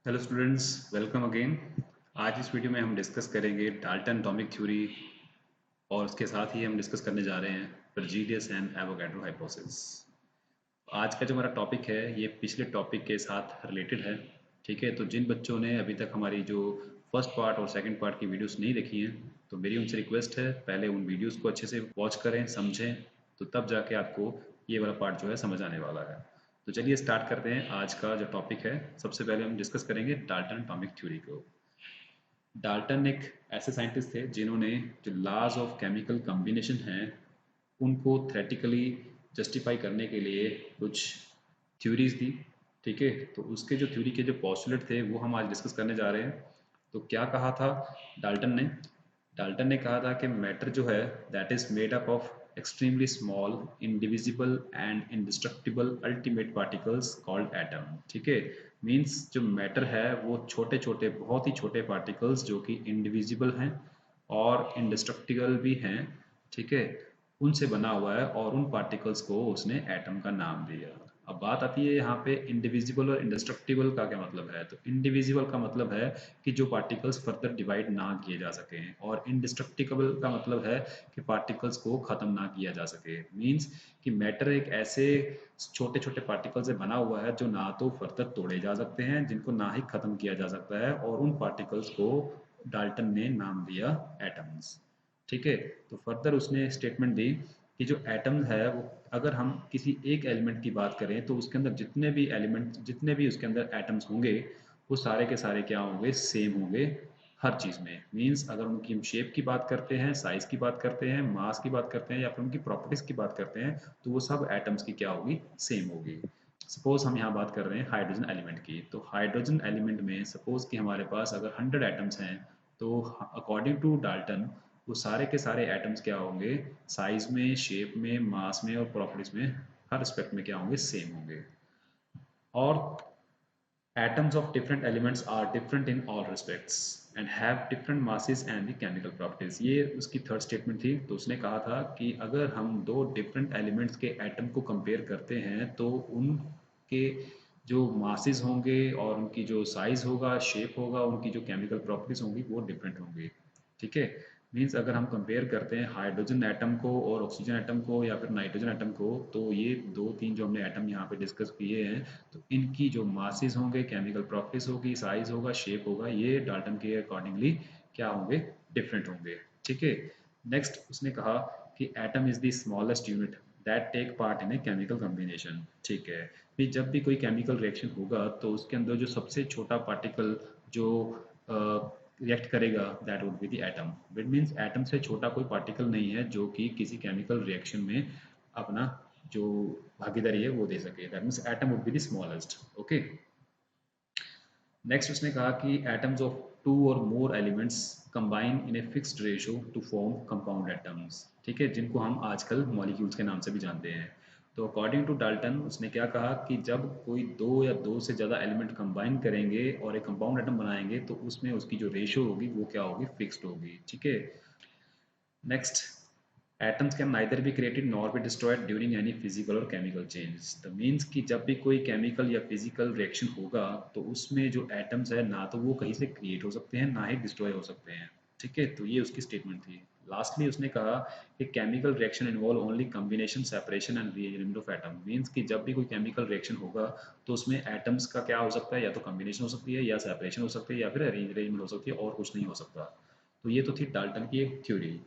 Hello students, welcome again. आज इस video में हम डिस्कस करेंगे डाल्टन एटॉमिक थ्योरी और उसके साथ ही हम डिस्कस करने जा रहे हैं वर्जीनियस एंड एवोगाड्रो हाइपोथेसिस। आज का जो हमारा टॉपिक है ये पिछले टॉपिक के साथ रिलेटेड है। ठीक है, तो जिन बच्चों ने अभी तक हमारी जो फर्स्ट पार्ट और सेकंड पार्ट की वीडियोस नहीं देखी हैं तो मेरी उनसे रिक्वेस्ट है पहले उन वीडियोस को अच्छे से वॉच करें, समझें, तो तब जाके आपको ये वाला पार्ट जो है समझ आने वाला है। तो चलिए स्टार्ट करते हैं आज का जो टॉपिक है। सबसे पहले हम डिस्कस करेंगे डाल्टन एटॉमिक थ्योरी को। डाल्टन एक ऐसे साइंटिस्ट थे जिन्होंने जो लॉज ऑफ केमिकल कॉम्बिनेशन हैं उनको थ्योरेटिकली जस्टिफाई करने के लिए कुछ थ्योरीज दी। ठीक है, तो उसके जो थ्योरी के जो पॉस्टुलेट थे वो हम आज डिस्कस करने जा रहे हैं। तो क्या कहा था डाल्टन ने? डाल्टन ने कहा था कि मैटर जो है that is made up of extremely small indivisible and indestructible ultimate particles called atom. ठीक है, मीन्स जो मैटर है वो छोटे छोटे, बहुत ही छोटे पार्टिकल्स जो कि इंडिविजिबल हैं और इंडिस्ट्रक्टिबल भी हैं। ठीक है, उनसे बना हुआ है और उन पार्टिकल्स को उसने एटम का नाम दिया। अब बात आती है यहाँ पे इंडिविजिबल और इंडिस्ट्रक्टिबल का क्या मतलब है। तो इंडिविजिबल का मतलब है कि जो पार्टिकल्स फर्दर डिवाइड ना किए जा सकें, और इंडिस्ट्रक्टिबल का मतलब है कि पार्टिकल्स को ख़त्म ना किया जा सके। मीन्स कि मैटर एक ऐसे छोटे छोटे पार्टिकल से बना हुआ है जो ना तो फर्दर तोड़े जा सकते हैं, जिनको ना ही ख़त्म किया जा सकता है, और उन पार्टिकल्स को डाल्टन ने नाम दिया एटम्स। ठीक है, तो फर्दर उसने स्टेटमेंट दी कि जो एटम है वो, अगर हम किसी एक एलिमेंट की बात करें तो उसके अंदर जितने भी एलिमेंट, जितने भी उसके अंदर एटम्स होंगे वो सारे के सारे क्या होंगे, सेम होंगे हर चीज़ में। मीन्स अगर उनकी हम शेप की बात करते हैं, साइज़ की बात करते हैं, मास की बात करते हैं या फिर उनकी प्रॉपर्टीज़ की बात करते हैं तो वो सब एटम्स की क्या होगी, सेम होगी। सपोज हम यहाँ बात कर रहे हैं हाइड्रोजन एलिमेंट की, तो हाइड्रोजन एलिमेंट में सपोज कि हमारे पास अगर 100 एटम्स हैं तो अकॉर्डिंग टू डाल्टन वो सारे के सारे एटम्स क्या होंगे, साइज में, शेप में, मास में और प्रॉपर्टीज में, हर रिस्पेक्ट में क्या होंगे, सेम होंगे। और atoms of different elements are different in all respects and have different masses and the chemical properties। ये उसकी थर्ड स्टेटमेंट थी। तो उसने कहा था कि अगर हम दो डिफरेंट एलिमेंट्स के एटम को कंपेयर करते हैं तो उनके जो मासेस होंगे और उनकी जो साइज होगा, शेप होगा, उनकी जो केमिकल प्रॉपर्टीज होंगी वो डिफरेंट होंगी। ठीक है, मीन्स अगर हम कंपेयर करते हैं हाइड्रोजन एटम को और ऑक्सीजन एटम को या फिर नाइट्रोजन एटम को, तो ये दो तीन जो हमने एटम यहाँ पे डिस्कस किए हैं तो इनकी जो मासेस होंगे, केमिकल प्रॉपर्टीज होगी, साइज होगा, शेप होगा, ये डाल्टन के अकॉर्डिंगली क्या होंगे, डिफरेंट होंगे। ठीक है, नेक्स्ट उसने कहा कि atom is the smallest unit that take part in a chemical combination. ठीक है, भी जब भी कोई केमिकल रिएक्शन होगा तो उसके अंदर जो सबसे छोटा पार्टिकल जो रिएक्ट करेगा that would be the atom. It means atom से छोटा कोई पार्टिकल नहीं है जो कि किसी केमिकल रिएक्शन में अपना जो भागीदारी है वो दे सके। That means atom would be the smallest. Okay, next उसने कहा कि एटम्स ऑफ टू और more elements combine in a fixed ratio two form compound atoms. ठीक है, जिनको हम आजकल मॉलिक्यूल्स के नाम से भी जानते हैं। तो अकॉर्डिंग टू डाल्टन उसने क्या कहा कि जब कोई दो या दो से ज़्यादा एलिमेंट कंबाइन करेंगे और एक कंपाउंड एटम बनाएंगे तो उसमें उसकी जो रेशियो होगी वो क्या होगी, फिक्स्ड होगी। ठीक है, next, atoms can neither be created nor be destroyed during any physical और केमिकल चेंज। द मीन्स कि जब भी कोई केमिकल या फिजिकल रिएक्शन होगा तो उसमें जो एटम्स है ना तो वो कहीं से क्रिएट हो सकते हैं ना ही डिस्ट्रॉय हो सकते हैं। ठीक है, तो ये उसकी स्टेटमेंट थी। लास्टली उसने कहा कि chemical reaction involve only combination, separation and rearrangement of atom. Means कि जब भी कोई केमिकल रिएक्शन होगा तो उसमें एटम्स का क्या हो सकता है, या तो कम्बिनेशन हो सकती है, या सेपरेशन हो सकती है, या फिर अरेंजमेंट हो सकती है, और कुछ नहीं हो सकता। तो ये तो थी डाल्टन की एक थ्योरी।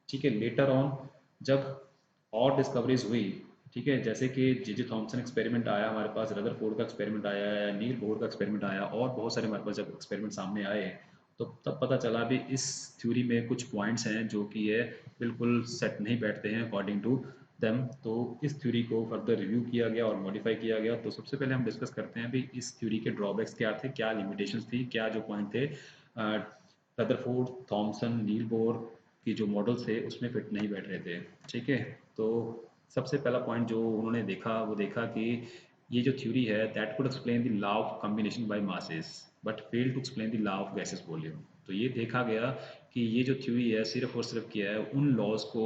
ठीक है, लेटर ऑन जब और डिस्कवरीज हुई, ठीक है, जैसे कि जे थॉम्सन एक्सपेरिमेंट आया हमारे पास, रदरफोर्ड का एक्सपेरिमेंट आया है, नील बोर का एक्सपेरिमेंट आया, और बहुत सारे हमारे पास जब एक्सपेरिमेंट सामने आए तो तब पता चला भी इस थ्योरी में कुछ पॉइंट्स हैं जो कि ये बिल्कुल सेट नहीं बैठते हैं अकॉर्डिंग टू देम। तो इस थ्योरी को फर्दर रिव्यू किया गया और मॉडिफाई किया गया। तो सबसे पहले हम डिस्कस करते हैं भी इस थ्योरी के ड्रॉबैक्स क्या थे, क्या लिमिटेशंस थी, क्या जो पॉइंट थे रदरफोर्ड, थॉमसन, नील बोर की जो मॉडल्स थे उसमें फिट नहीं बैठ रहे थे। ठीक है, तो सबसे पहला पॉइंट जो उन्होंने देखा वो देखा कि ये जो थ्योरी है that could explain the law of combination by masses but fail to explain the law of gases volume. तो ये देखा गया कि ये जो थ्योरी है सिर्फ और सिर्फ किया है उन लॉज को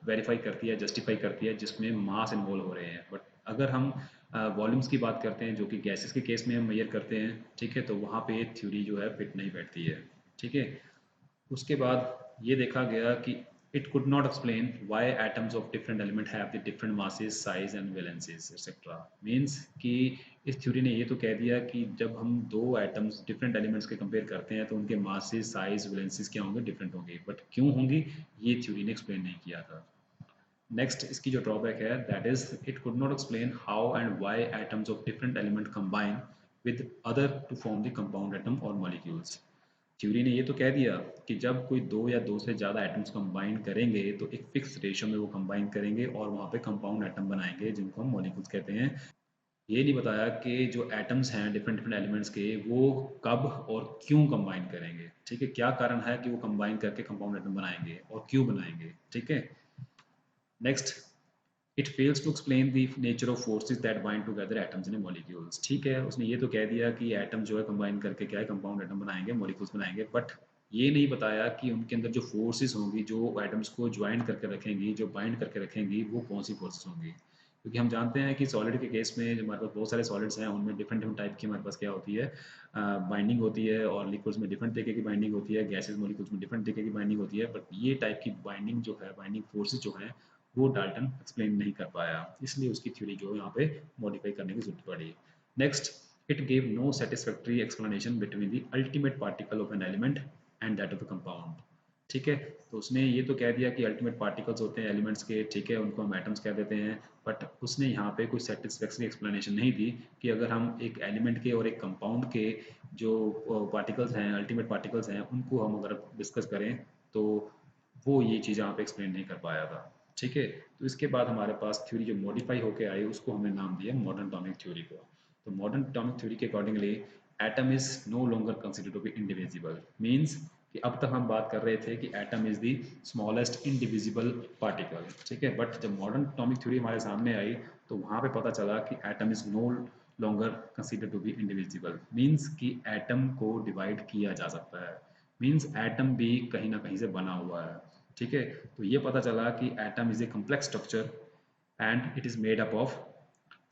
वेरीफाई करती है, जस्टिफाई करती है जिसमें मास इन्वॉल्व हो रहे हैं। बट अगर हम वॉल्यूम्स की बात करते हैं जो कि गैसेस के केस में हम मेजर करते हैं, ठीक है, तो वहाँ पे ये थ्योरी जो है फिट नहीं बैठती है, ठीक है। उसके बाद ये देखा गया कि it could not explain why atoms of different element have the different masses size and valencies etcetera. Means कि इस थ्योरी ने ये तो कह दिया कि जब हम दो एटम्स डिफरेंट एलिमेंट्स के कंपेयर करते हैं तो उनके मासेस साइज वैलेंसीज क्या होंगे, डिफरेंट होंगे, बट क्यों होंगी ये थ्योरी ने एक्सप्लेन नहीं किया था। नेक्स्ट इसकी जो ड्रॉबैक है that is it could not explain how and why atoms of different element combine with other to form the compound atom और मॉलिक्यूल्स। थ्योरी ने ये तो कह दिया कि जब कोई दो या दो से ज़्यादा एटम्स कंबाइन करेंगे तो एक फिक्स रेशियो में वो कंबाइन करेंगे और वहाँ पे कंपाउंड एटम बनाएंगे जिनको हम मॉलिक्यूल्स कहते हैं। ये नहीं बताया कि जो एटम्स हैं डिफरेंट डिफरेंट एलिमेंट्स के वो कब और क्यों कंबाइन करेंगे, ठीक है, क्या कारण है कि वो कंबाइन करके कंपाउंड एटम बनाएंगे और क्यों बनाएंगे, ठीक है। Next it fails to explain the nature of forces that bind together atoms in molecules. ठीक है, उसने ये तो कह दिया कि एटम जो है कंबाइन करके क्या है कंपाउंड एटम बनाएंगे, मॉलिक्यूल्स बनाएंगे, बट ये नहीं बताया कि उनके अंदर जो फोर्सेस होंगी जो एटम्स को ज्वाइन करके रखेंगी, जो बाइंड करके रखेंगी, वो कौन सी फोर्सेस होंगी। क्योंकि हम जानते हैं कि सॉलिड के केस में हमारे पास बहुत सारे सॉलिड्स हैं, उनमें डिफरेंट डिफरेंट टाइप की हमारे पास क्या होती है बाइंडिंग होती है, और लिक्विड्स में डिफरेंट तरीके की बाइंडिंग होती है, गैसेज मॉलिक्यूल्स में डिफरेंट तरीके की बाइंडिंग होती है, बट ये टाइप की बाइंडिंग जो है, बाइंडिंग फोर्सेज जो है, वो डाल्टन एक्सप्लेन नहीं कर पाया, इसलिए उसकी थ्योरी जो है यहाँ पे मॉडिफाई करने की जरूरत पड़ी। Next it gave no satisfactory explanation between the ultimate particle of an element and that of the compound. ठीक है, तो उसने ये तो कह दिया कि अल्टीमेट पार्टिकल्स होते हैं एलिमेंट्स के, ठीक है, उनको हम एटम्स कह देते हैं, बट उसने यहाँ पे कोई सेटिस्फैक्ट्री एक्सप्लेनेशन नहीं दी कि अगर हम एक एलिमेंट के और एक कंपाउंड के जो पार्टिकल्स हैं, अल्टीमेट पार्टिकल्स हैं, उनको हम अगर डिस्कस करें तो वो ये चीज़ यहाँ पे एक्सप्लेन नहीं कर पाया था। ठीक है, तो इसके बाद हमारे पास थ्योरी जो मॉडिफाई होकर आई उसको हमने नाम दिया मॉडर्न एटॉमिक थ्योरी को। तो मॉडर्न एटॉमिक थ्योरी के accordingly atom is no longer considered to be indivisible. Means कि अब तक हम बात कर रहे थे कि atom is the smallest indivisible particle, ठीक है, बट जब मॉडर्न एटॉमिक थ्योरी हमारे सामने आई तो वहाँ पे पता चला कि atom is no longer considered to be indivisible. Means कि एटम को डिवाइड किया जा सकता है, मीन्स एटम भी कहीं ना कहीं से बना हुआ है। ठीक है, तो ये पता चला कि atom is a complex structure and it is made up of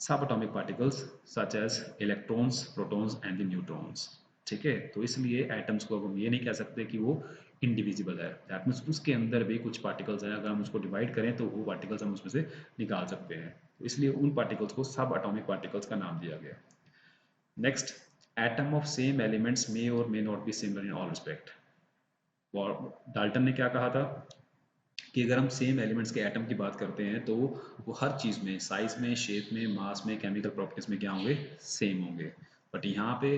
subatomic particles such as electrons, protons and the neutrons. ठीक है, तो इसलिए एटम्स को अब हम ये नहीं कह सकते कि वो इंडिविजिबल है, दैट मीन्स उसके अंदर भी कुछ पार्टिकल्स हैं, अगर हम उसको डिवाइड करें तो वो पार्टिकल्स हम उसमें से निकाल सकते हैं, तो इसलिए उन पार्टिकल्स को सब एटॉमिक पार्टिकल्स का नाम दिया गया। Next, atom of same elements may or may not be similar in all respect. Dalton ने क्या कहा था कि अगर हम सेम एलिमेंट्स के एटम की बात करते हैं तो वो हर चीज़ में, साइज में, शेप में, मास में, केमिकल प्रॉपर्टीज में क्या होंगे, सेम होंगे। बट यहाँ पे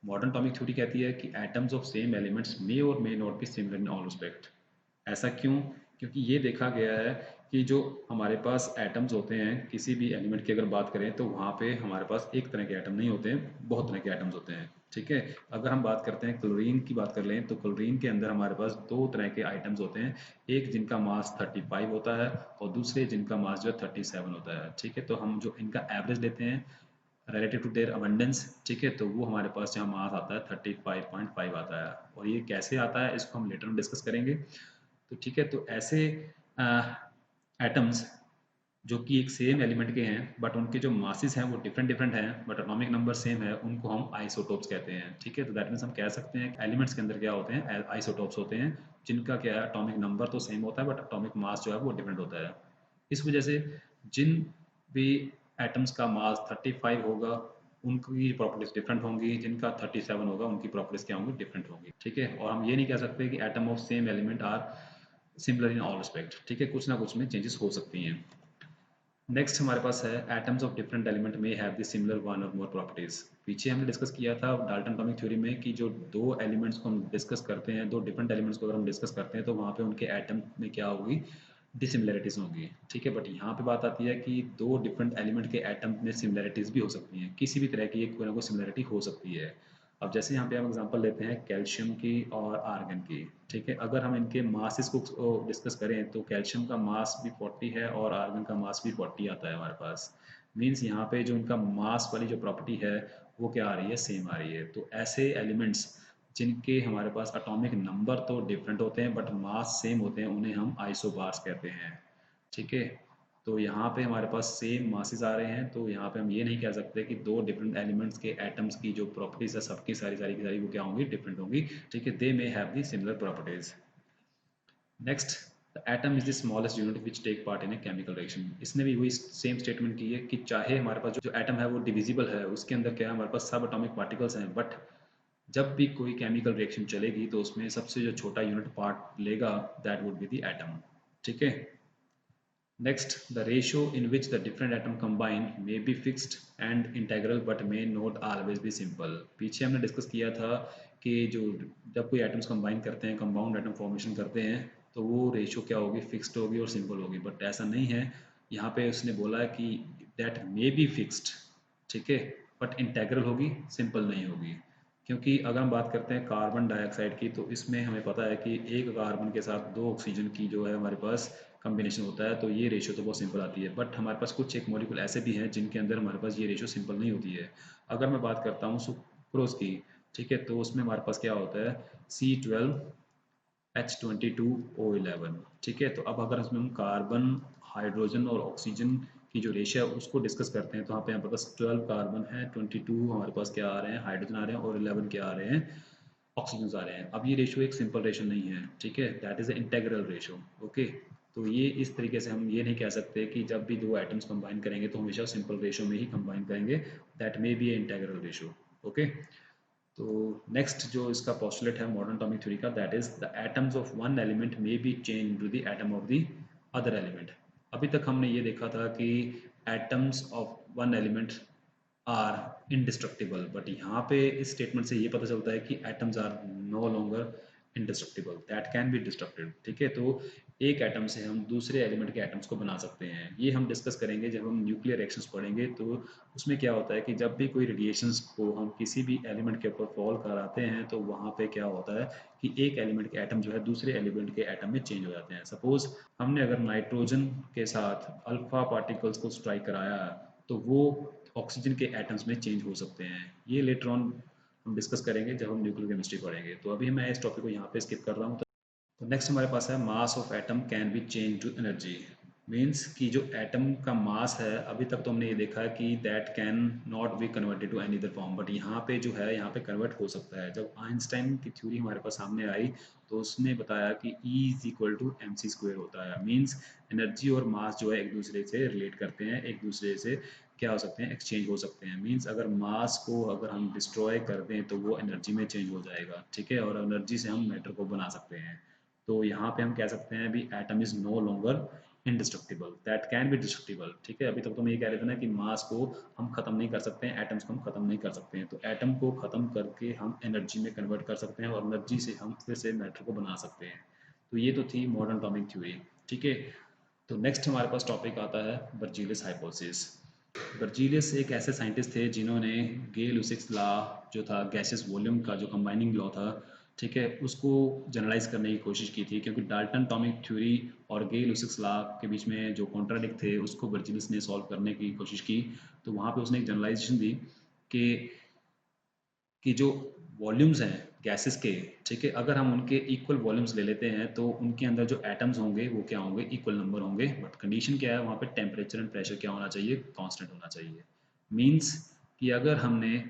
मॉडर्न एटॉमिक थ्योरी कहती है कि atoms of same elements may or may not be similar in all respect. ऐसा क्यों? क्योंकि ये देखा गया है कि जो हमारे पास एटम्स होते हैं किसी भी एलिमेंट की अगर बात करें तो वहाँ पे हमारे पास एक तरह के एटम नहीं होते हैं, बहुत तरह के एटम्स होते हैं। ठीक है, अगर हम बात करते हैं क्लोरीन की बात कर लें तो क्लोरीन के अंदर हमारे पास दो तरह के आइटम्स होते हैं, एक जिनका मास 35 होता है और दूसरे जिनका मास जो है 37 होता है। ठीक है, तो हम जो इनका एवरेज लेते हैं रिलेटिव टू देयर अबंडेंस, ठीक है, तो वो हमारे पास जहाँ मास आता है 35.5 आता है, और ये कैसे आता है इसको हम लेटर में डिस्कस करेंगे। तो ठीक है, तो ऐसे एटम्स जो कि एक सेम एलिमेंट के हैं बट उनके जो मासेस हैं वो डिफरेंट डिफरेंट हैं बट एटॉमिक नंबर सेम है, उनको हम आइसोटोप्स कहते हैं। ठीक है, तो दैट मीन्स हम कह सकते हैं एलिमेंट्स के अंदर क्या होते हैं, आइसोटोप्स होते हैं, जिनका क्या है एटॉमिक नंबर तो सेम होता है बट एटॉमिक मास जो है वो डिफरेंट होता है। इस वजह से जिन भी एटम्स का मास 35 होगा उनकी प्रॉपर्टीज डिफरेंट होंगी, जिनका 37 होगा उनकी प्रॉपर्टीज क्या होंगी, डिफरेंट होंगी। ठीक है, और हम ये नहीं कह सकते कि atom of same element are similar in all respect. ठीक है, कुछ ना कुछ में चेंजेस हो सकती हैं। नेक्स्ट हमारे पास है एटम्स ऑफ डिफरेंट एलिमेंट में हैव द सिमिलर वन और मोर प्रॉपर्टीज। पीछे हमने डिस्कस किया था डाल्टन एटॉमिक थ्योरी में कि जो दो एलिमेंट्स को हम डिस्कस करते हैं, दो डिफरेंट एलिमेंट्स को अगर हम डिस्कस करते हैं तो वहाँ पे उनके एटम में क्या होगी, डिसिमिलरिटीज होंगी। ठीक है, बट यहाँ पे बात आती है कि दो डिफरेंट एलिमेंट के एटम में सिमिलरिटीज भी हो सकती हैं, किसी भी तरह की एक कोई ना कोई सिमिलरिटी हो सकती है। अब जैसे यहाँ पे हम एग्जांपल लेते हैं कैल्शियम की और आर्गन की। ठीक है, अगर हम इनके मासेस को डिस्कस करें तो कैल्शियम का मास भी 40 है और आर्गन का मास भी 40 आता है हमारे पास। मीन्स यहाँ पे जो इनका मास वाली जो प्रॉपर्टी है वो क्या आ रही है, सेम आ रही है। तो ऐसे एलिमेंट्स जिनके हमारे पास एटॉमिक नंबर तो डिफरेंट होते हैं बट मास सेम होते हैं उन्हें हम आइसोबार्स कहते हैं। ठीक है, तो यहाँ पे हमारे पास सेम मासेस आ रहे हैं, तो यहाँ पे हम ये नहीं कह सकते कि दो डिफरेंट एलिमेंट्स के एटम्स की जो प्रॉपर्टीज है सबकी सारी सारी की सारी वो क्या होंगी, डिफरेंट होंगी। ठीक है, they may have the similar properties. Next, the atom is the smallest unit which take part in a chemical reaction. इसने भी वही सेम स्टेटमेंट की है कि चाहे हमारे पास जो एटम है वो डिविजिबल है, उसके अंदर क्या है हमारे पास सब एटॉमिक पार्टिकल्स हैं, बट जब भी कोई केमिकल रिएक्शन चलेगी तो उसमें सबसे जो छोटा यूनिट पार्ट लेगा that would be the atom. ठीक है। Next, the ratio in which the different atom combine may be fixed and integral but may not always be simple। पीछे हमने डिस्कस किया था कि जो जब कोई एटम्स कंबाइन करते हैं, कंपाउंड एटम फॉर्मेशन करते हैं, तो वो रेशियो क्या होगी, फिक्स्ड होगी और सिंपल होगी, बट ऐसा नहीं है। यहाँ पे उसने बोला है कि दैट मे बी फिक्स्ड, ठीक है, बट इंटेग्रल होगी, सिंपल नहीं होगी। क्योंकि अगर हम बात करते हैं कार्बन डाइऑक्साइड की, तो इसमें हमें पता है कि एक कार्बन के साथ दो ऑक्सीजन की जो है हमारे पास कम्बिनेशन होता है, तो ये रेशियो तो बहुत सिंपल आती है। बट हमारे पास कुछ एक मॉलिक्यूल ऐसे भी हैं जिनके अंदर हमारे पास ये रेशियो सिंपल नहीं होती है। अगर मैं बात करता हूँ सुक्रोज की, ठीक है, तो उसमें हमारे पास क्या होता है, C12H22O11। ठीक है, तो अब अगर उसमें हम कार्बन, हाइड्रोजन और ऑक्सीजन की जो रेशियो है उसको डिस्कस करते हैं, तो यहाँ पे हमारे पास 12 कार्बन है, 22 हमारे पास क्या आ रहे हैं, हाइड्रोजन आ रहे हैं, और 11 क्या आ रहे हैं, ऑक्सीजन आ रहे हैं। अब ये रेशियो एक सिंपल रेशियो नहीं है, ठीक है, that is integral ratio. Okay, तो ये इस तरीके से हम ये नहीं कह सकते कि जब भी दो एटम्स कंबाइन करेंगे तो हमेशा सिंपल रेशियो में ही कंबाइन करेंगे, that may be a integral ratio. Okay, तो नेक्स्ट जो इसका पोस्टुलेट है मॉडर्न एटॉमिक थ्योरी का, that is the atoms of one element may be change into the atom of the other element. अभी तक हमने ये देखा था कि atoms of one element are indestructible, but यहाँ पे इस स्टेटमेंट से ये पता चलता है कि atoms are no longer indestructible, that can be destructed. ठीक है, तो एक एटम से हम दूसरे एलिमेंट के एटम्स को बना सकते हैं। ये हम डिस्कस करेंगे जब हम न्यूक्लियर रिएक्शंस पढ़ेंगे, तो उसमें क्या होता है कि जब भी कोई रेडिएशंस को हम किसी भी एलिमेंट के ऊपर फॉल कराते हैं, तो वहाँ पे क्या होता है कि एक एलिमेंट के एटम जो है दूसरे एलिमेंट के एटम में चेंज हो जाते हैं। सपोज हमने अगर नाइट्रोजन के साथ अल्फा पार्टिकल्स को स्ट्राइक कराया, तो वो ऑक्सीजन के एटम्स में चेंज हो सकते हैं। ये लेटर ऑन हम डिस्कस करेंगे जब हम न्यूक्लियर केमिस्ट्री पढ़ेंगे। तो अभी मैं इस टॉपिक को यहाँ पे स्किप कर रहा हूँ। तो नेक्स्ट हमारे पास है mass of atom can be change to energy. Means कि जो एटम का मास है, अभी तक तो हमने ये देखा है कि that can not be converted to any other form, but यहाँ पे जो है यहाँ पे कन्वर्ट हो सकता है। जब आइंस्टाइन की थ्योरी हमारे पास सामने आई, तो उसने बताया कि E is equal to mc² होता है। मीन्स एनर्जी और मास जो है एक दूसरे से रिलेट करते हैं, एक दूसरे से क्या हो सकते हैं, एक्सचेंज हो सकते हैं। मीन्स अगर मास को अगर हम डिस्ट्रॉय कर दें तो वो एनर्जी में चेंज हो जाएगा। ठीक है, और एनर्जी से हम मैटर को बना सकते हैं। तो यहाँ पे हम कह सकते हैं भी atom is no longer indestructible, that can be destructible. ठीक है, अभी तक तो हम ये कह रहे थे ना कि मास को हम खत्म नहीं कर सकते हैं, एटम्स को हम खत्म नहीं कर सकते हैं। तो एटम को खत्म करके हम एनर्जी में कन्वर्ट कर सकते हैं और एनर्जी से हम फिर से मैटर को बना सकते हैं। तो ये तो थी मॉडर्न एटॉमिक थ्योरी। ठीक है, तो नेक्स्ट हमारे पास टॉपिक आता है बर्जीलियस हाइपोथेसिस। बर्जीलियस एक ऐसे साइंटिस्ट थे जिन्होंने गे-लुसिक्स लॉ जो था गैसेस वॉल्यूम का, जो कंबाइनिंग लॉ था, ठीक है, उसको जनरलाइज करने की कोशिश की थी। क्योंकि डाल्टन एटॉमिक थ्योरी और गे-लुसिक्स लॉ के बीच में जो कॉन्ट्राडिक्ट थे उसको बर्जीलियस ने सॉल्व करने की कोशिश की। तो वहाँ पे उसने एक जनरलाइजेशन दी कि जो वॉल्यूम्स हैं गैसेस के, ठीक है, अगर हम उनके इक्वल वॉल्यूम्स ले लेते हैं तो उनके अंदर जो एटम्स होंगे वो क्या होंगे, इक्वल नंबर होंगे। बट कंडीशन क्या है, वहाँ पे टेम्परेचर एंड प्रेशर क्या होना चाहिए, कांस्टेंट होना चाहिए। मींस कि अगर हमने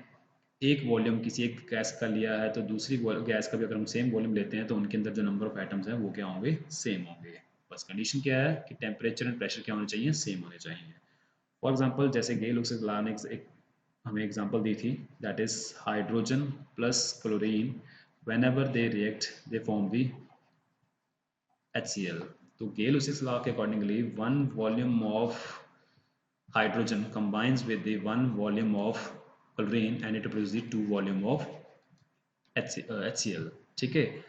एक वॉल्यूम किसी एक गैस का लिया है, तो दूसरी गैस का भी अगर हम सेम वॉल्यूम लेते हैं तो उनके अंदर जो नंबर ऑफ एटम्स हैं वो क्या होंगे, सेम होंगे। बस कंडीशन क्या है कि टेम्परेचर एंड प्रेशर क्या होने चाहिए, सेम होने चाहिए। फॉर एग्जाम्पल जैसे गे-लुसिक्स लॉ ने एक हमें एग्जांपल दी थी, that is hydrogen plus chlorine whenever they react they form the HCl। तो गे-लुसिक्स लॉ के accordingly one volume of hydrogen combines with the one volume of chlorine and it produces the two volume of HCl। ठीक है,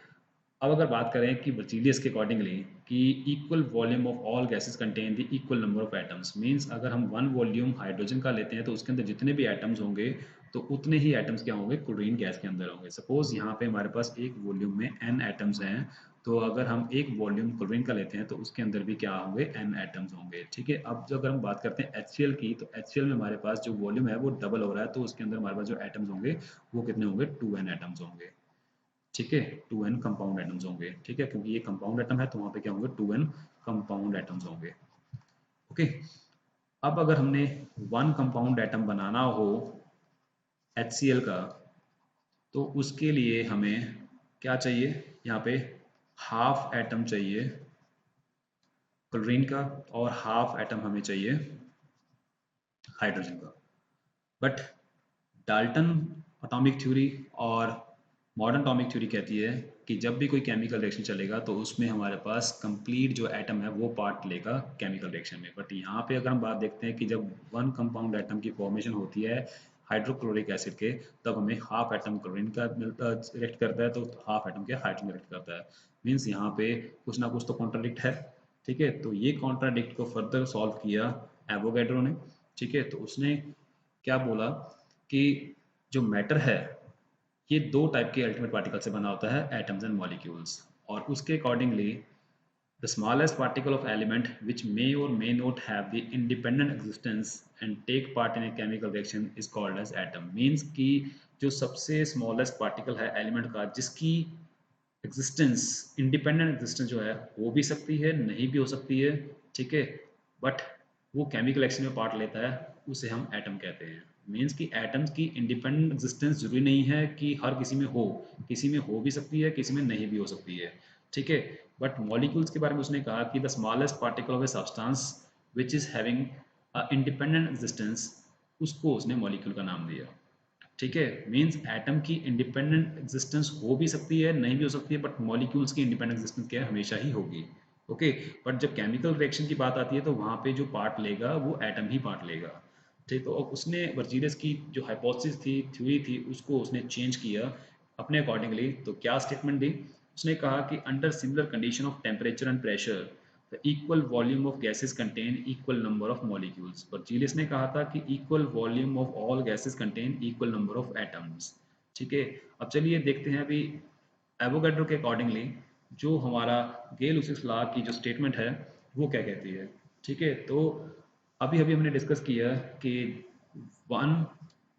अब अगर बात करें कि Berzelius के अकॉर्डिंगली कि equal volume of all gases contain the equal number of atoms. Means अगर हम वन वॉल्यूम हाइड्रोजन का लेते हैं तो उसके अंदर जितने भी एटम्स होंगे तो उतने ही एटम्स क्या होंगे, क्लोरीन गैस के अंदर होंगे। सपोज यहाँ पे हमारे पास एक वॉल्यूम में n एटम्स हैं, तो अगर हम एक वॉल्यूम क्लोरीन का लेते हैं तो उसके अंदर भी क्या होंगे, n एटम्स होंगे। ठीक है, अब जो अगर हम बात करते हैं HCl की, तो HCl में हमारे पास जो वॉल्यूम है वो डबल हो रहा है, तो उसके अंदर हमारे पास जो एटम्स होंगे वो कितने होंगे, 2n एटम्स होंगे। ठीक है, 2n कंपाउंड एटम्स होंगे। ठीक है, क्योंकि ये कंपाउंड एटम है तो वहाँ पे क्या होंगे, 2n कंपाउंड एटम्स होंगे। ओके, अब अगर हमने वन कंपाउंड एटम बनाना हो HCl का, तो उसके लिए हमें क्या चाहिए, यहाँ पे हाफ एटम चाहिए क्लोरीन का और हाफ एटम हमें चाहिए हाइड्रोजन का। बट डाल्टन एटॉमिक थ्योरी और मॉडर्न एटॉमिक थ्योरी कहती है कि जब भी कोई केमिकल रिएक्शन चलेगा तो उसमें हमारे पास कंप्लीट जो एटम है वो पार्ट लेगा केमिकल रिएक्शन में। बट यहाँ पे अगर हम बात देखते हैं कि जब वन कंपाउंड एटम की फॉर्मेशन होती है हाइड्रोक्लोरिक एसिड के, तब हमें हाफ एटम क्लोरीन का रिएक्ट करता है तो हाफ एटम के हाइड्रोजन रिएक्ट करता है। मीन्स यहाँ पे कुछ ना कुछ तो कॉन्ट्राडिक्ट है। ठीक है, तो ये कॉन्ट्राडिक्ट को फर्दर सॉल्व किया एवोगैड्रो ने। ठीक है, तो उसने क्या बोला कि जो मैटर है ये दो टाइप के अल्टीमेट पार्टिकल से बना होता है, एटम्स एंड मॉलिक्यूल्स। और उसके accordingly the smallest particle of element which may or may not have the independent existence and take part in a chemical reaction is called as atom. Means कि जो सबसे smallest particle है element का, जिसकी existence independent existence जो है हो भी सकती है नहीं भी हो सकती है, ठीक है, बट वो केमिकल एक्शन में पार्ट लेता है, उसे हम एटम कहते हैं। मीन्स कि एटम्स की इंडिपेंडेंट एग्जिस्टेंस जरूरी नहीं है कि हर किसी में हो, किसी में हो भी सकती है, किसी में नहीं भी हो सकती है। ठीक है, बट मॉलिक्यूल्स के बारे में उसने कहा कि the smallest particle of a substance which is having independent existence, उसको उसने मॉलिक्यूल का नाम दिया। ठीक है, मीन्स एटम की इंडिपेंडेंट एग्जिस्टेंस हो भी सकती है नहीं भी हो सकती है, बट मॉलिक्यूल्स की इंडिपेंडेंट एग्जिस्टेंस क्या है, हमेशा ही होगी। ओके, बट जब केमिकल रिएक्शन की बात आती है तो वहाँ पे जो पार्ट लेगा वो एटम ही पार्ट लेगा। ठीक, तो उसने वर्जीनियस की जो हाइपोथेसिस थी, थ्योरी थी, उसको उसने चेंज किया अपने अकॉर्डिंगली। तो क्या स्टेटमेंट दी, उसने कहा कि under similar condition of temperature and pressure the equal volume of gases contain equal number of molecules। Berzelius ने कहा था कि equal volume of all gases contain equal number of atoms। ठीक है, अब चलिए देखते हैं अभी एवोगैड्रो के अकॉर्डिंगली जो हमारा गेल-लुसियस लॉ की जो स्टेटमेंट है वो क्या कहती है। ठीक है, तो अभी अभी हमने डिस्कस किया कि one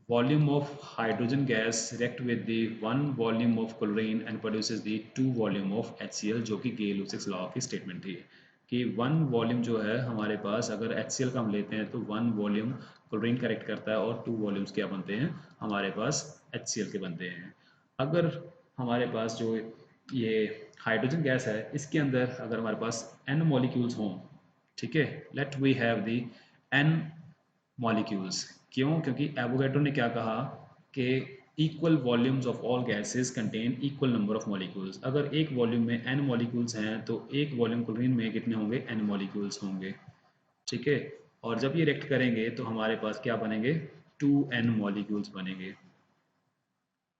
volume of hydrogen gas react with the one volume of chlorine and produces the two volume of HCl, जो कि गेल-लुसियस लॉ की स्टेटमेंट थी कि वन वॉल्यूम जो है हमारे पास अगर HCl का हम लेते हैं तो वन वॉल्यूम क्लोरीन करेक्ट करता है और टू वॉल्यूम्स क्या बनते हैं हमारे पास HCl के बनते हैं। अगर हमारे पास जो ये हाइड्रोजन गैस है इसके अंदर अगर हमारे पास n मॉलिक्यूल्स हों, ठीक है, let we have the n molecules. क्यों, क्योंकि एवोगैड्रो ने क्या कहा कि equal volumes of all gases contain equal number of molecules. अगर एक वॉल्यूम में n मॉलिक्यूल्स हैं तो एक वॉल्यूम क्लोरीन में कितने होंगे, n मॉलिक्यूल्स होंगे। ठीक है, और जब ये रिएक्ट करेंगे तो हमारे पास क्या बनेंगे, 2n मॉलिक्यूल्स बनेंगे।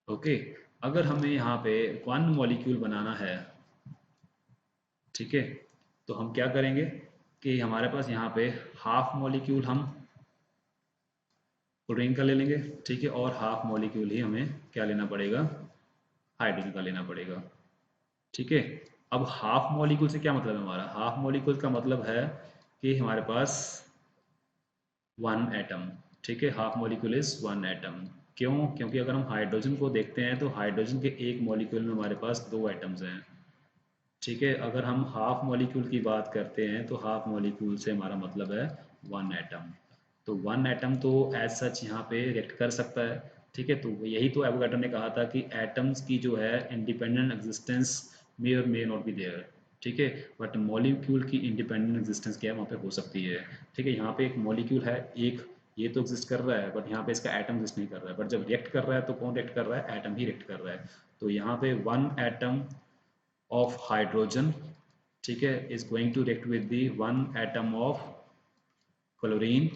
ओके, अगर हमें यहाँ पे वन मॉलिक्यूल बनाना है, ठीक है, तो हम क्या करेंगे कि हमारे पास यहाँ पे हाफ मॉलिक्यूल हम क्लोरीन का ले लेंगे, ठीक है, और हाफ मॉलिक्यूल ही हमें क्या लेना पड़ेगा, हाइड्रोजन का लेना पड़ेगा। ठीक है, अब हाफ मॉलिक्यूल से क्या मतलब है, हमारा हाफ मॉलिक्यूल का मतलब है कि हमारे पास वन एटम। ठीक है, half molecule is one atom. क्यों, क्योंकि अगर हम हाइड्रोजन को देखते हैं तो हाइड्रोजन के एक मॉलिक्यूल में हमारे पास दो एटम्स हैं। ठीक है, अगर हम हाफ मॉलिक्यूल की बात करते हैं तो हाफ मॉलिक्यूल से हमारा मतलब है वन एटम। तो वन एटम तो एज सच यहाँ पे रिएक्ट कर सकता है। ठीक है, तो यही तो एवोगैड्रो ने कहा था कि एटम्स की जो है independent existence may or may not B there. ठीक है, बट मॉलिक्यूल की इंडिपेंडेंट एग्जिस्टेंस क्या है, वहाँ पे हो सकती है। ठीक है, यहाँ पे एक मॉलिक्यूल है, एक ये तो एग्जिस्ट कर रहा है, बट यहाँ पे इसका एटम एग्जिस्ट नहीं कर रहा है, बट जब रिएक्ट कर रहा है तो कौन रिएक्ट कर रहा है, एटम ही रिएक्ट कर रहा है। तो यहाँ पे वन एटम of hydrogen, ठीक है, is going to react with the one atom of chlorine,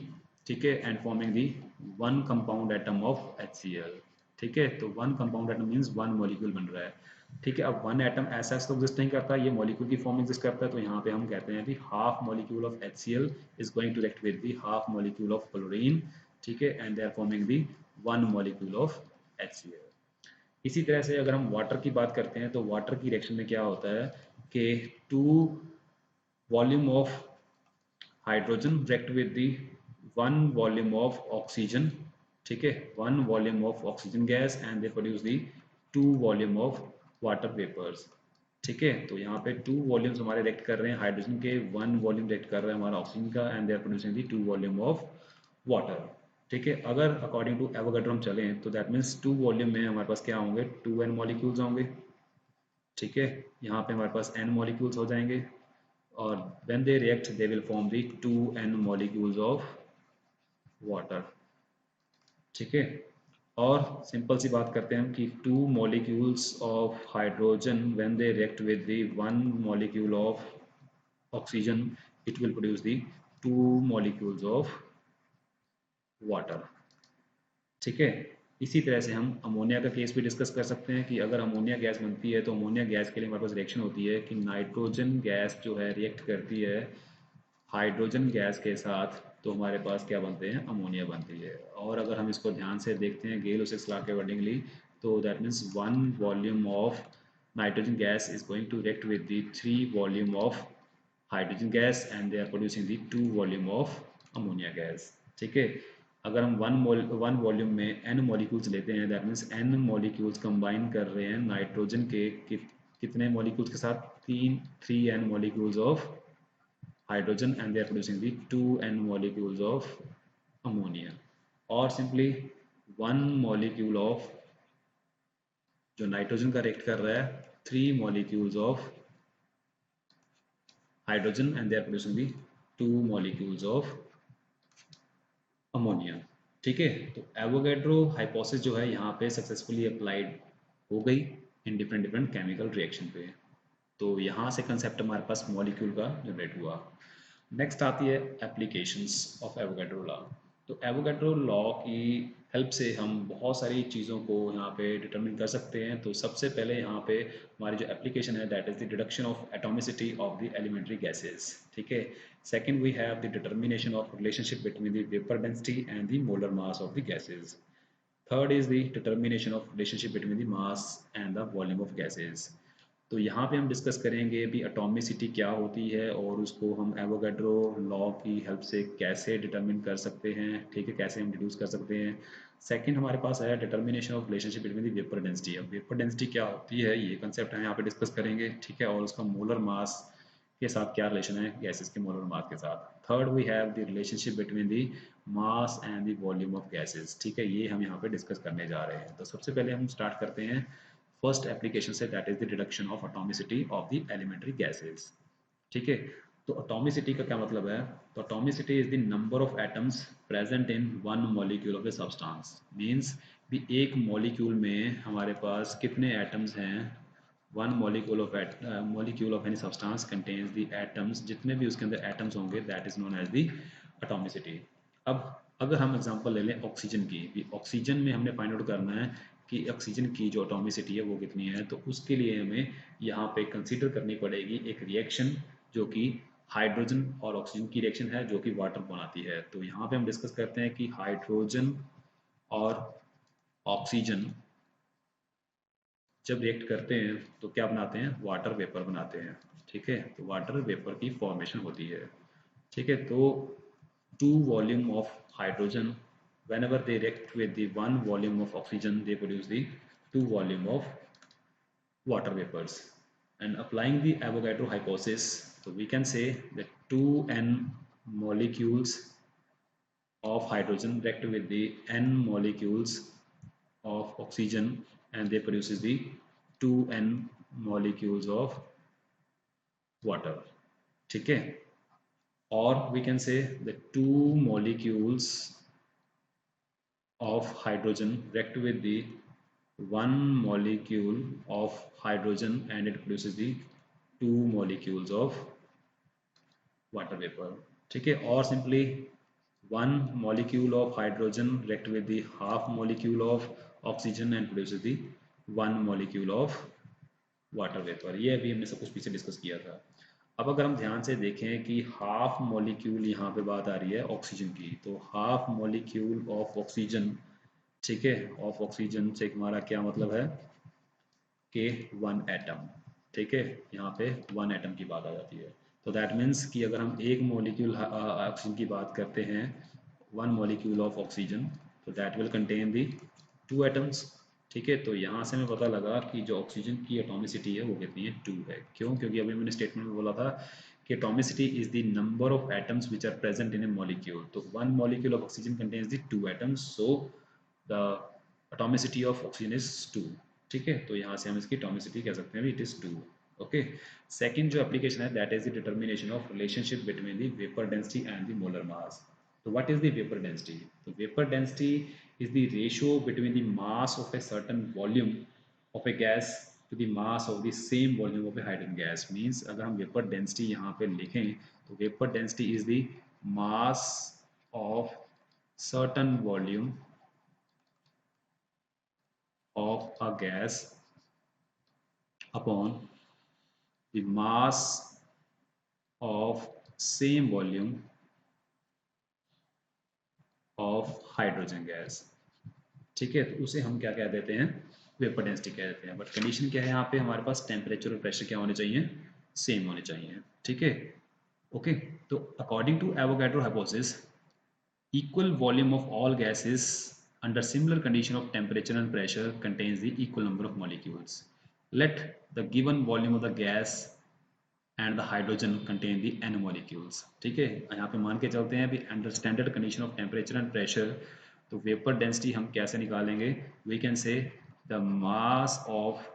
ठीक है, and forming the one compound atom of HCl। ठीक है, तो one compound atom means one molecule बन रहा है। ठीक है, अब one atom ऐसा तो एग्जिस्ट नहीं करता, ये मॉलिक्यूल की फॉर्म एग्जिस्ट करता है, तो यहाँ पे हम कहते हैं कि half molecule of HCl is going to react with the half molecule of chlorine, ठीक है, and they are forming the one molecule of HCl। इसी तरह से अगर हम वाटर की बात करते हैं तो वाटर की रिएक्शन में क्या होता है कि two volume of hydrogen react with the one volume of oxygen. ठीक है, one volume of oxygen gas and they produce the two volume of water vapours. ठीक है, तो यहाँ पे 2 वॉल्यूम्स हमारे रिएक्ट कर रहे हैं हाइड्रोजन के, 1 वॉल्यूम रिएक्ट कर रहा है हमारा ऑक्सीजन का, and they are producing the 2 volume of water. ठीक है, अगर अकॉर्डिंग टू एवोगैड्रो हम चलें तो दैट मीन्स 2 वॉल्यूम में हमारे पास क्या होंगे, 2n मॉलिक्यूल्स होंगे। ठीक है, यहाँ पे हमारे पास n मॉलिक्यूल्स हो जाएंगे, और when they react they will form the 2n molecules of water. ठीक है, और सिंपल सी बात करते हैं हम कि 2 molecules of hydrogen when they react with the 1 molecule of oxygen it will produce the 2 molecules of water. ठीक है, इसी तरह से हम अमोनिया का केस भी डिस्कस कर सकते हैं कि अगर अमोनिया गैस बनती है तो अमोनिया गैस के लिए हमारे पास रिएक्शन होती है कि नाइट्रोजन गैस जो है रिएक्ट करती है हाइड्रोजन गैस के साथ, तो हमारे पास क्या बनते हैं, अमोनिया बनती है। और अगर हम इसको ध्यान से देखते हैं गेल-ओसिक्स लॉ के अकॉर्डिंगली, तो that means 1 volume of nitrogen gas is going to react with the 3 volume of hydrogen gas, and they are producing the 2 volume of ammonia gas. ठीक है, अगर हम वन वॉल्यूम में n मॉलिक्यूल्स लेते हैं, that means n molecules combine कर रहे हैं नाइट्रोजन के कितने मॉलिक्यूल्स के साथ, 3n molecules of hydrogen, and they are producing the 2n molecules of ammonia, और simply 1 molecule of जो नाइट्रोजन का रिएक्ट कर रहा है 3 molecules of hydrogen, and they are producing the 2 molecules of ammonia। ठीक है, तो एवोगैड्रो हाइपोथेसिस जो है यहाँ पे सक्सेसफुली अप्लाइड हो गई in different different chemical reaction पे। तो यहाँ से कंसेप्ट हमारे पास मॉलिक्यूल का जनरेट हुआ। नेक्स्ट आती है एप्लीकेशंस ऑफ एवोगैड्रो लॉ। तो एवोगैड्रो लॉ की हेल्प से हम बहुत सारी चीज़ों को यहाँ पे डिटरमिन कर सकते हैं। तो सबसे पहले यहाँ पे हमारी जो एप्लीकेशन है that is the deduction of atomicity of the elementary gases. ठीक है, second we have the determination of relationship between the vapour density and the molar mass of the gases. Third is the determination of relationship between the mass and the volume of gases. तो यहाँ पे हम discuss करेंगे भी atomicity क्या होती है और उसको हम एवोगैड्रो लॉ की हेल्प से कैसे डिटरमिन कर सकते हैं। ठीक है, कैसे हम डिड्यूस कर सकते हैं। सेकंड हमारे पास है determination of relationship between the vapour density. अब वेपर डेंसिटी क्या होती है ये कंसेप्ट हम यहाँ पे डिस्कस करेंगे। ठीक है, और उसका मोलर मास के साथ क्या रिलेशन है गैसेस के मोलर मास के साथ। Third we have the relationship between the mass and the volume of gases. ठीक है, ये हम यहाँ पे डिस्कस करने जा रहे हैं। तो सबसे पहले हम स्टार्ट करते हैं फर्स्ट एप्लीकेशन से, that is the reduction of atomicity of the elementary gases. ठीक है, तो एटॉमिसिटी का क्या मतलब है, तो atomicity is the number of atoms present in one molecule of a substance. Means भी एक मॉलिक्यूल में हमारे पास कितने एटम्स हैं। One molecule of any substance contains the atoms, जितने भी उसके अंदर एटम्स होंगे that is known as the atomicity. अब अगर हम एग्जांपल ले लें ऑक्सीजन की, ऑक्सीजन में हमने फाइंड आउट करना है कि ऑक्सीजन की जो एटॉमिसिटी है वो कितनी है। तो उसके लिए हमें यहाँ पे कंसीडर करनी पड़ेगी एक रिएक्शन जो कि हाइड्रोजन और ऑक्सीजन की रिएक्शन है जो कि वाटर बनाती है। तो यहाँ पे हम डिस्कस करते हैं कि हाइड्रोजन और ऑक्सीजन जब रिएक्ट करते हैं तो क्या बनाते हैं, वाटर वेपर बनाते हैं। ठीक है, तो वाटर वेपर की फॉर्मेशन होती है। ठीक है, तो 2 volume of hydrogen whenever they react with the 1 volume of oxygen they produce the 2 volume of water vapors. And applying the Avogadro hypothesis, so we can say that 2n molecules of hydrogen react with the n molecules of oxygen and they produces the 2n molecules of water. ठीक है, or we can say the 2 molecules of hydrogen react with the 1 molecule of hydrogen and it produces the 2 molecules of water vapor। ठीक है, और simply 1 molecule of hydrogen react with the half molecule of oxygen and produces the 1 molecule of water vapour. ये अभी हमने सब कुछ पीछे discuss किया था। अब अगर हम ध्यान से देखें कि हाफ मॉलिक्यूल यहाँ पे बात आ रही है ऑक्सीजन की, तो हाफ मॉलिक्यूल ऑफ ऑक्सीजन, ठीक है, ऑफ ऑक्सीजन से हमारा क्या मतलब है कि 1 एटम। ठीक है, यहाँ पे 1 एटम की बात आ जाती है। तो दैट मीन्स कि अगर हम एक मॉलिक्यूल ऑक्सीजन की बात करते हैं 1 मॉलिक्यूल ऑफ ऑक्सीजन, तो that will contain the 2 atoms. ठीक है, तो यहाँ से हमें पता लगा कि जो ऑक्सीजन की एटॉमिसिटी है वो कितनी है, 2 है। क्यों? क्योंकि अभी मैंने स्टेटमेंट में बोला था कि atomicity is the number of atoms which are present in a molecule. तो one molecule of oxygen contains the 2 atoms, so the atomicity of oxygen is 2। ठीक है, तो यहाँ से हम इसकी एटॉमिसिटी कह सकते हैं इट इज 2। ओके, सेकंड जो एप्लीकेशन है that is the determination of relationship between the vapour density and the molar mass. So what is the vapor density? The vapor density is the ratio between the mass of a certain volume of a gas to the mass of the same volume of a hydrogen gas. Means अगर हम vapor density यहाँ पे लिखें तो vapor density is the mass of certain volume of a gas upon the mass of same volume of hydrogen gas. ठीक है, तो उसे हम क्या कह देते हैं, वेपर डेंसिटी कह देते हैं। बट कंडीशन क्या है यहाँ पे, हमारे पास टेम्परेचर और प्रेशर क्या होने चाहिए, सेम होने चाहिए। ठीक है, ओके। तो according to Avogadro hypothesis, equal volume of all gases under similar condition of temperature and pressure contains the equal number of molecules. Let the given volume of the gas and the hydrogen contain the n molecules. ठीक है, यहाँ पे मान के चलते हैं अभी under standard condition of temperature and pressure, तो वेपर डेंसिटी हम कैसे निकालेंगे, we can say the mass of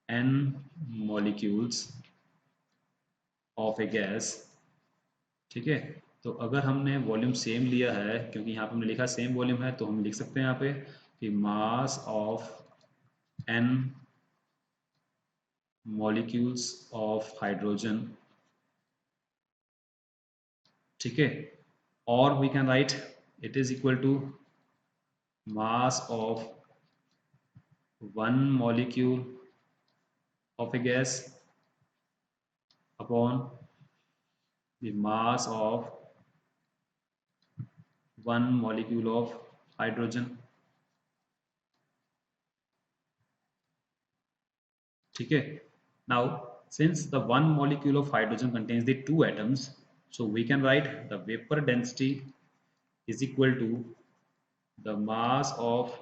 n molecules of a gas। ठीक है, तो अगर हमने वॉल्यूम सेम लिया है, क्योंकि यहाँ पे हमने लिखा सेम वॉल्यूम है, तो हम लिख सकते हैं यहाँ पे कि mass of n molecules of hydrogen। ठीक है, और we can write it is equal to mass of one molecule of a gas upon the mass of one molecule of hydrogen। ठीक है, now since the one molecule of hydrogen contains the two atoms, so we can write the vapor density is equal to the mass of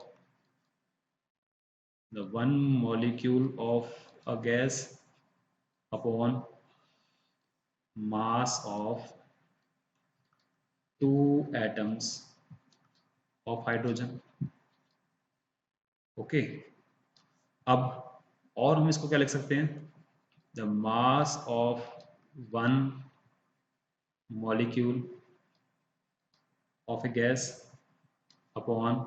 the one molecule of a gas upon mass of two atoms of hydrogen। ओके, अब और हम इसको क्या लिख सकते हैं, the mass of one molecule of a gas upon,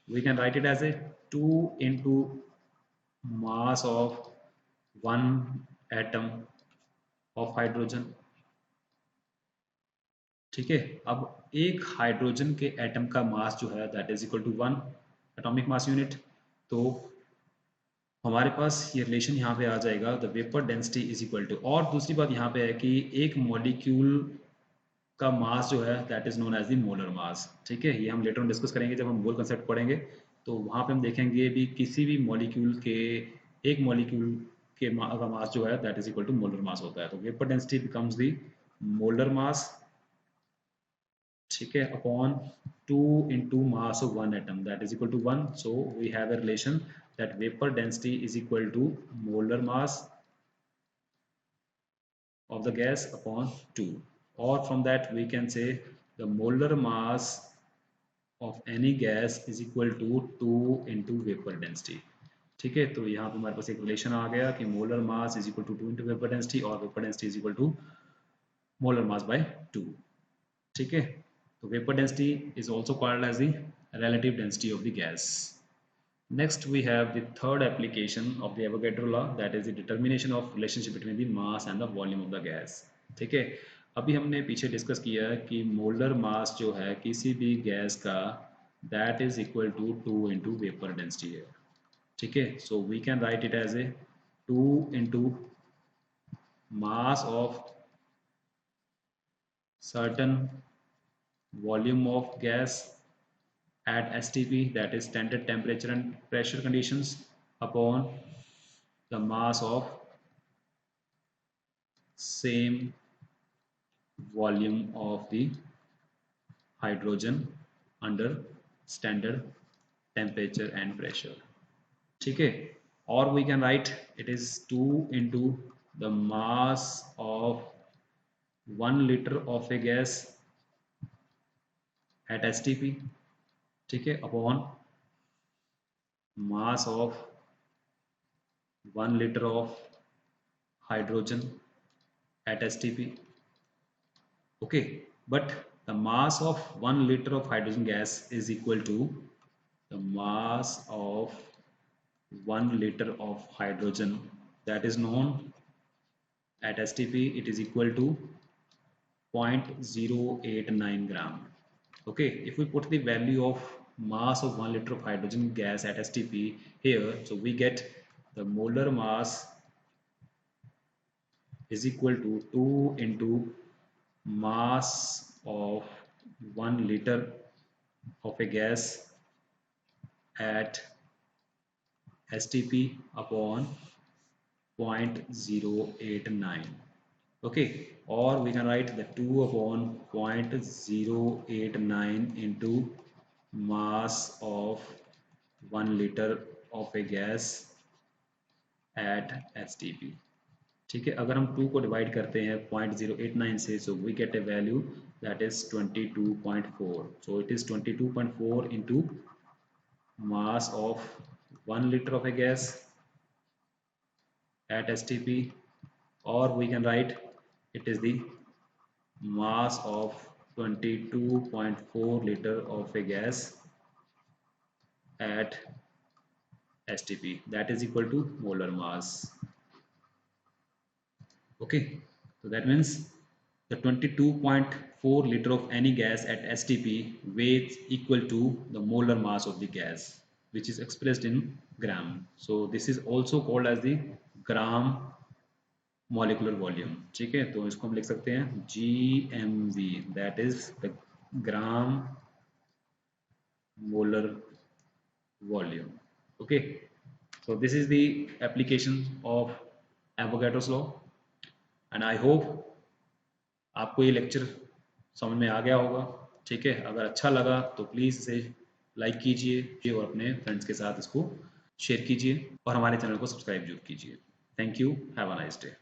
we can write it as a 2 into mass of one atom of hydrogen। ठीक है, अब एक हाइड्रोजन के एटम का मास जो है that is equal to 1 atomic mass unit. तो हमारे पास ये रिलेशन यहाँ पे आ जाएगा, the vapour density is equal to, और दूसरी बात यहाँ पे है कि एक मॉलिक्यूल का मास जो है that is known as the molar mass. ठीक है, ये हम लेटर ऑन डिस्कस करेंगे जब हम मोल कंसेप्ट पढ़ेंगे, तो वहाँ पे हम देखेंगे भी किसी भी मॉलिक्यूल के, एक मॉलिक्यूल के का मास जो है that is equal to molar mass होता है। तो vapour density becomes the molar mass, ठीक है, upon 2 into mass of one atom that is equal to 1। so we have a relation that vapor density is equal to molar mass of the gas upon 2, or from that we can say the molar mass of any gas is equal to 2 into vapor density। ठीक है, तो यहाँ पे हमारे पास एक relation आ गया कि molar mass is equal to 2 into vapour density, और vapour density is equal to molar mass by 2। ठीक है, तो vapor density is also called as the relative density of the gas। Next we have the third application of the Avogadro law, that is the determination of relationship between the mass and the volume of the gas। ठीक है, अभी हमने पीछे discuss किया है कि molar मास जो है किसी भी गैस का that is equal to 2 into vapor density है। ठीक है, so we can write it as a 2 into mass of certain volume of gas at STP, that is standard temperature and pressure conditions, upon the mass of same volume of the hydrogen under standard temperature and pressure। ठीक है, और we can write it is 2 into the mass of 1 liter of a gas at STP, ठीक है, upon mass of 1 liter of hydrogen at STP. Okay, but the mass of 1 liter of hydrogen gas is equal to the mass of 1 liter of hydrogen that is known at STP. It is equal to 0.089 gram. Okay, if we put the value of mass of 1 liter of hydrogen gas at STP here, so we get the molar mass is equal to 2 into mass of 1 liter of a gas at STP upon 0.089. Okay, or we can write the 2 upon 0.089 into mass of 1 liter of a gas at STP. ठीक है, अगर हम 2 को divide करते हैं 0.089 से, so we get a value that is 22.4. so it is 22.4 into mass of 1 liter of a gas at STP, or we can write it is the mass of 22.4 liter of a gas at STP, that is equal to molar mass. Okay, so that means the 22.4 liter of any gas at STP weighs equal to the molar mass of the gas, which is expressed in gram. So this is also called as the gram molecular volume. ठीक है, तो इसको हम लिख सकते हैं GMV, that is the gram molar volume. Okay, so this is the application of Avogadro's law, and I hope आपको ये लेक्चर समझ में आ गया होगा. ठीक है, अगर अच्छा लगा तो प्लीज़ इसे लाइक कीजिए और अपने फ्रेंड्स के साथ इसको शेयर कीजिए और हमारे चैनल को सब्सक्राइब जरूर कीजिए. Thank you, have a nice day.